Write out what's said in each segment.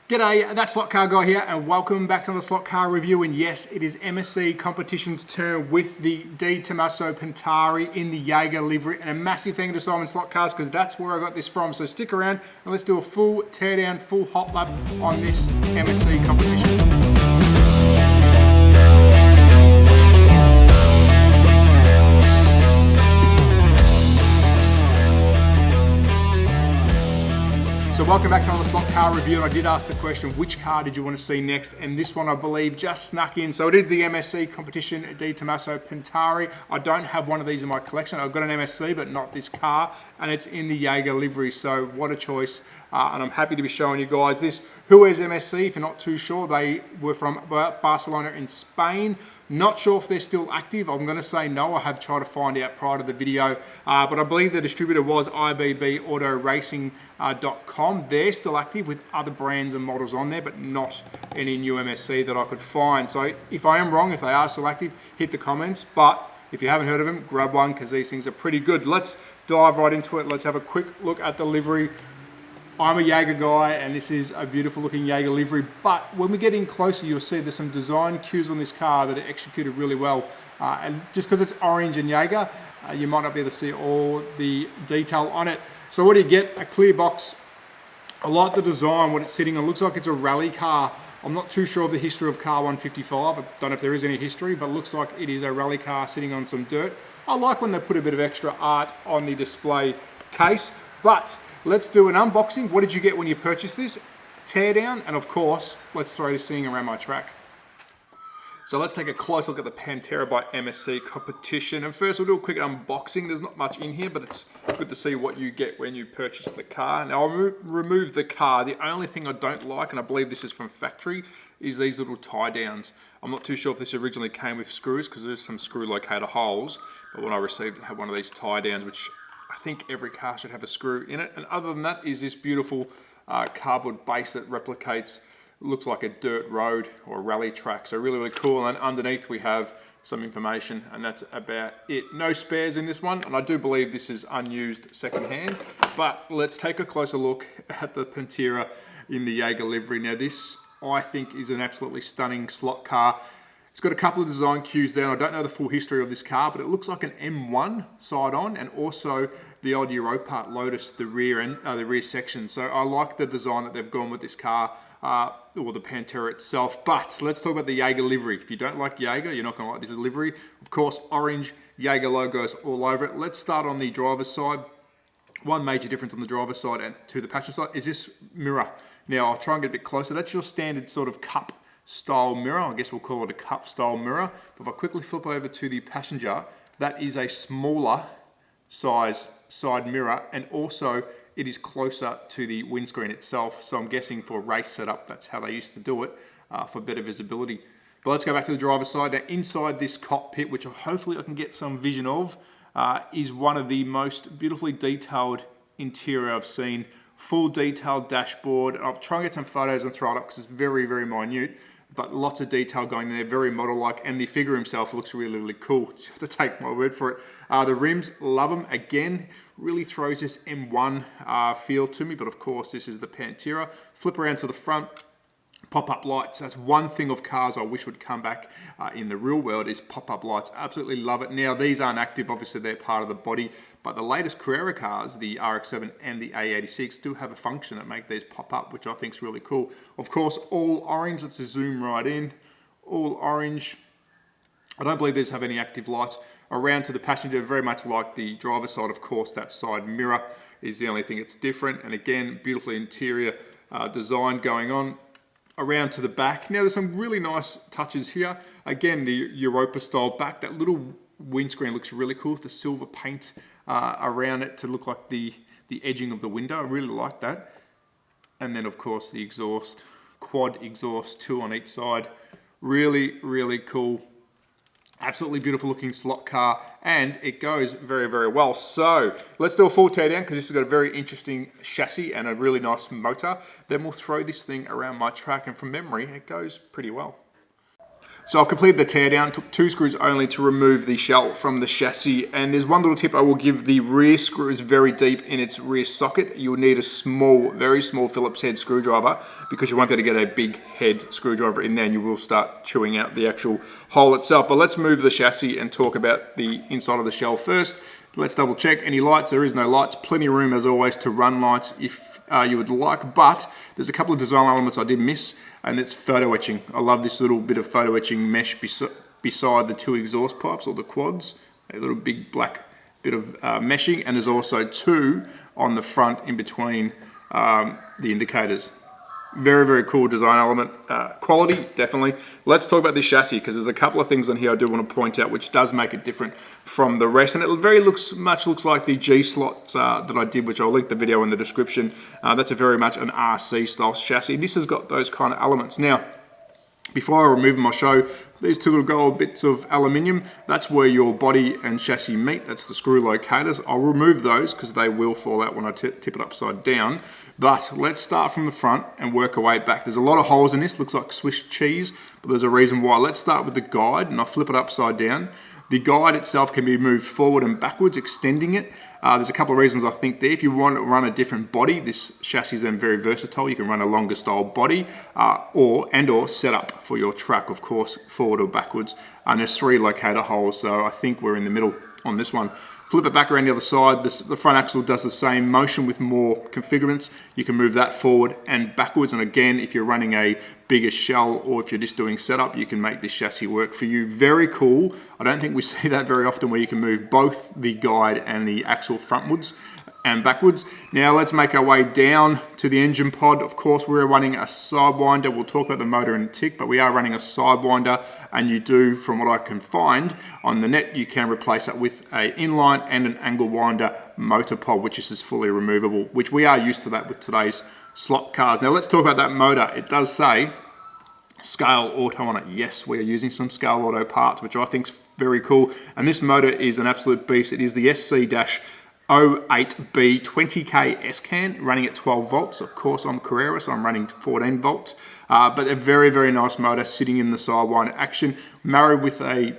G'day, that's Slot Car Guy here, and welcome back to another slot car review. And yes, it is MSC competition's turn with the Tomaso Pantera in the Jaeger livery. And a massive thank you to Simon Slot Cars, because that's where I got this from. So stick around and let's do a full teardown, full hot lap on this MSC competition. So welcome back to another slot car review, and I did ask the question, which car did you want to see next? And this one, I believe, just snuck in. So it is the MSC competition, Tomaso Pantera. I don't have one of these in my collection. I've got an MSC, but not this car, and it's in the Jaeger livery. So what a choice. And I'm happy to be showing you guys this. Who is MSC? If you're not too sure, they were from Barcelona in Spain. Not sure if they're still active. I'm going to say no. I have tried to find out prior to the video. But I believe the distributor was ibbautoracing.com. They're still active with other brands and models on there, but not any new MSC that I could find. So if I am wrong, if they are still active, hit the comments. But if you haven't heard of them, grab one, because these things are pretty good. Let's dive right into it. Let's have a quick look at the livery. I'm a Jaeger guy, and this is a beautiful looking Jaeger livery, but when we get in closer, you'll see there's some design cues on this car that are executed really well. And just because it's orange and Jaeger, you might not be able to see all the detail on it. So what do you get? A clear box. I like the design, what it's sitting on. It looks like it's a rally car. I'm not too sure of the history of car 155. I don't know if there is any history, but it looks like it is a rally car sitting on some dirt. I like when they put a bit of extra art on the display case, but let's do an unboxing. What did you get when you purchased this? Teardown, and of course, let's throw this thing around my track. So let's take a close look at the Pantera by MSC competition. And first we'll do a quick unboxing. There's not much in here, but it's good to see what you get when you purchase the car. Now I'll remove the car. The only thing I don't like, and I believe this is from factory, is these little tie downs. I'm not too sure if this originally came with screws, because there's some screw locator holes. But when I received it, I had one of these tie downs, which I think every car should have a screw in it. And other than that is this beautiful cardboard base that replicates, looks like a dirt road or a rally track. So really, really cool. And underneath we have some information, and that's about it. No spares in this one, and I do believe this is unused secondhand. But let's take a closer look at the Pantera in the Jaeger livery. Now this, I think, is an absolutely stunning slot car. It's got a couple of design cues there, and I don't know the full history of this car, but it looks like an M1 side on, and also the old Europa Lotus, the rear section. So I like the design that they've gone with this car, or the Pantera itself. But let's talk about the Jaeger livery. If you don't like Jaeger, you're not going to like this livery. Of course, orange Jaeger logos all over it. Let's start on the driver's side. One major difference on the driver's side and to the passenger side is this mirror. Now I'll try and get a bit closer. That's your standard sort of cup style mirror. I guess we'll call it a cup style mirror. But if I quickly flip over to the passenger, that is a smaller size side mirror, and also it is closer to the windscreen itself. So I'm guessing for race setup, that's how they used to do it, for better visibility. But let's go back to the driver's side. Now inside this cockpit, which hopefully I can get some vision of, is one of the most beautifully detailed interior I've seen. Full detailed dashboard. I'll try and get some photos and throw it up because it's very, very minute, but lots of detail going in there, very model-like, and the figure himself looks really, really cool. Just have to take my word for it. The rims, love them. Again, really throws this M1 feel to me, but of course this is the Pantera. Flip around to the front, pop-up lights. That's one thing of cars I wish would come back in the real world, is pop-up lights. Absolutely love it. Now these aren't active, obviously they're part of the body, but the latest Carrera cars, the RX-7 and the A86, do have a function that make these pop up, which I think is really cool. Of course, all orange. Let's just zoom right in. All orange. I don't believe these have any active lights. Around to the passenger, very much like the driver's side. Of course, that side mirror is the only thing that's different. And again, beautiful interior design going on. Around to the back. Now there's some really nice touches here. Again, the Europa style back. That little windscreen looks really cool with the silver paint around it to look like the edging of the window. I really like that. And then of course the exhaust, quad exhaust, two on each side. Really, really cool. Absolutely beautiful looking slot car, and it goes very, very well. So let's do a full teardown, because this has got a very interesting chassis and a really nice motor. Then we'll throw this thing around my track, and from memory, it goes pretty well. So I've completed the teardown, took 2 screws only to remove the shell from the chassis, and there's one little tip I will give: the rear screw is very deep in its rear socket. You'll need a small, very small Phillips head screwdriver because you won't be able to get a big head screwdriver in there and you will start chewing out the actual hole itself. But let's move the chassis and talk about the inside of the shell first. Let's double check. Any lights? There is no lights. Plenty of room as always to run lights if you would like, but there's a couple of design elements I did miss, and it's photo etching. I love this little bit of photo etching mesh beside the 2 exhaust pipes or the quads, a little big black bit of meshing, and there's also 2 on the front in between the indicators. Very, very cool design element. Quality, definitely. Let's talk about this chassis because there's a couple of things on here I do want to point out which does make it different from the rest. And it very much looks like the G-slot that I did, which I'll link the video in the description. That's a very much an RC style chassis. This has got those kind of elements. Now, before I remove them, I'll show these 2 little gold bits of aluminium. That's where your body and chassis meet. That's the screw locators. I'll remove those because they will fall out when I tip it upside down. But let's start from the front and work our way back. There's a lot of holes in this. Looks like Swiss cheese, but there's a reason why. Let's start with the guide, and I'll flip it upside down. The guide itself can be moved forward and backwards, extending it. There's a couple of reasons I think there. If you want to run a different body, this chassis is then very versatile. You can run a longer style body or setup for your track, of course, forward or backwards. And there's 3 locator holes, so I think we're in the middle on this one. Flip it back around the other side. The front axle does the same motion with more configurants. You can move that forward and backwards. And again, if you're running a bigger shell or if you're just doing setup, you can make this chassis work for you. Very cool. I don't think we see that very often where you can move both the guide and the axle frontwards and backwards. Now let's make our way down to the engine pod. Of course, we're running a sidewinder. We'll talk about the motor in a tick, but we are running a sidewinder, and you do, from what I can find on the net, you can replace that with an inline and an angle winder motor pod, which is fully removable, which we are used to that with today's slot cars. Now let's talk about that motor. It does say Scale Auto on it. Yes, we are using some Scale Auto parts, which I think is very cool. And this motor is an absolute beast. It is the SC-08B 20K S-Can running at 12 volts. Of course, I'm Carrera, so I'm running 14 volts. But a very, very nice motor sitting in the sidewinder action, married with a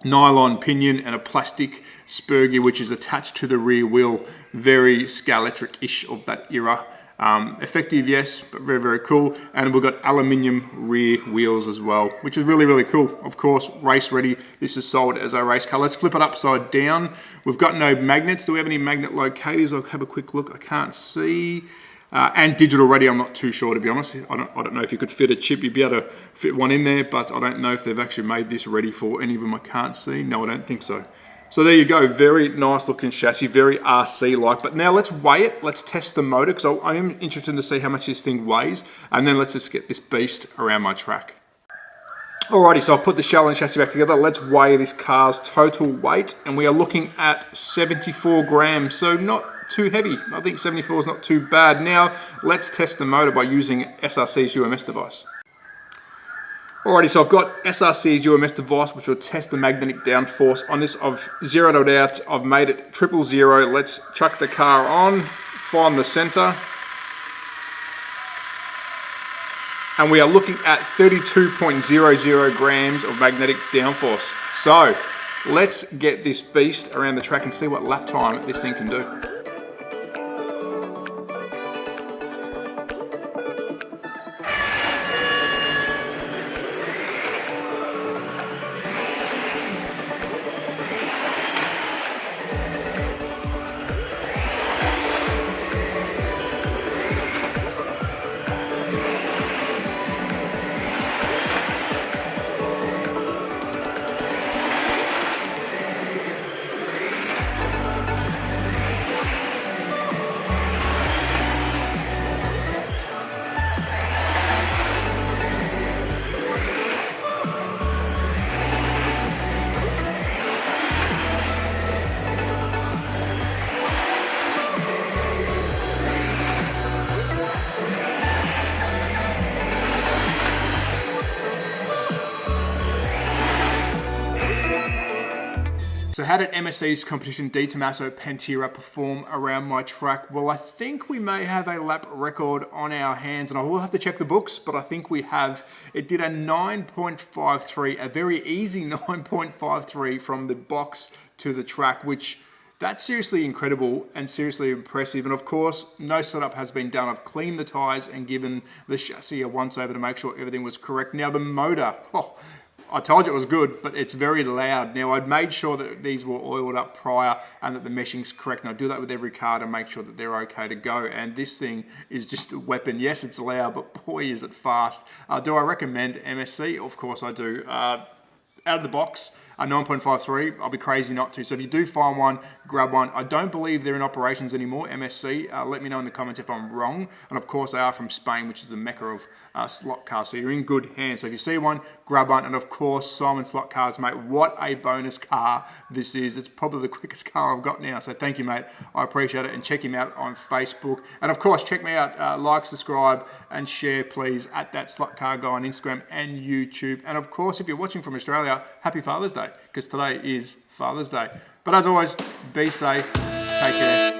nylon pinion and a plastic spur gear, which is attached to the rear wheel. Very Scalextric-ish of that era. Effective, yes, but very, very cool. And we've got aluminium rear wheels as well, which is really, really cool. Of course, race ready. This is sold as a race car. Let's flip it upside down. We've got no magnets. Do we have any magnet locators? I'll have a quick look. I can't see. And digital ready, I'm not too sure, to be honest. I don't know if you could fit a chip. You'd be able to fit one in there, but I don't know if they've actually made this ready for any of them. I can't see. No, I don't think so. So there you go, very nice looking chassis, very RC-like. But now let's weigh it, let's test the motor, because I am interested to see how much this thing weighs, and then let's just get this beast around my track. Alrighty, so I've put the shell and chassis back together. Let's weigh this car's total weight, and we are looking at 74 grams, so not too heavy. I think 74 is not too bad. Now, let's test the motor by using SRC's UMS device. Alrighty, so I've got SRC's UMS device, which will test the magnetic downforce on this. I've zeroed it out. I've made it 000. Let's chuck the car on, find the center. And we are looking at 32.00 grams of magnetic downforce. So let's get this beast around the track and see what lap time this thing can do. how did MSC's competition D Tomaso Pantera perform around my track? Well, I think we may have a lap record on our hands, and I will have to check the books, but I think we have. It did a 9.53, a very easy 9.53 from the box to the track, which that's seriously incredible and seriously impressive. And of course, no setup has been done. I've cleaned the tyres and given the chassis a once over to make sure everything was correct. Now the motor, I told you it was good, but it's very loud. Now, I'd made sure that these were oiled up prior and that the meshing's correct. And I do that with every car to make sure that they're okay to go. And this thing is just a weapon. Yes, it's loud, but boy, is it fast. Do I recommend MSC? Of course I do. Out of the box, a 9.53, I'll be crazy not to. So if you do find one, grab one. I don't believe they're in operations anymore, MSC. Let me know in the comments if I'm wrong. And of course, they are from Spain, which is the mecca of slot cars. So you're in good hands. So if you see one, grab one. And of course, Simon Slot Cars, mate, what a bonus car this is. It's probably the quickest car I've got now. So thank you, mate. I appreciate it. And check him out on Facebook. And of course, check me out. Like, subscribe, and share, please, at That Slot Car Guy on Instagram and YouTube. And of course, if you're watching from Australia, happy Father's Day, because today is Father's Day. But as always, be safe, take care.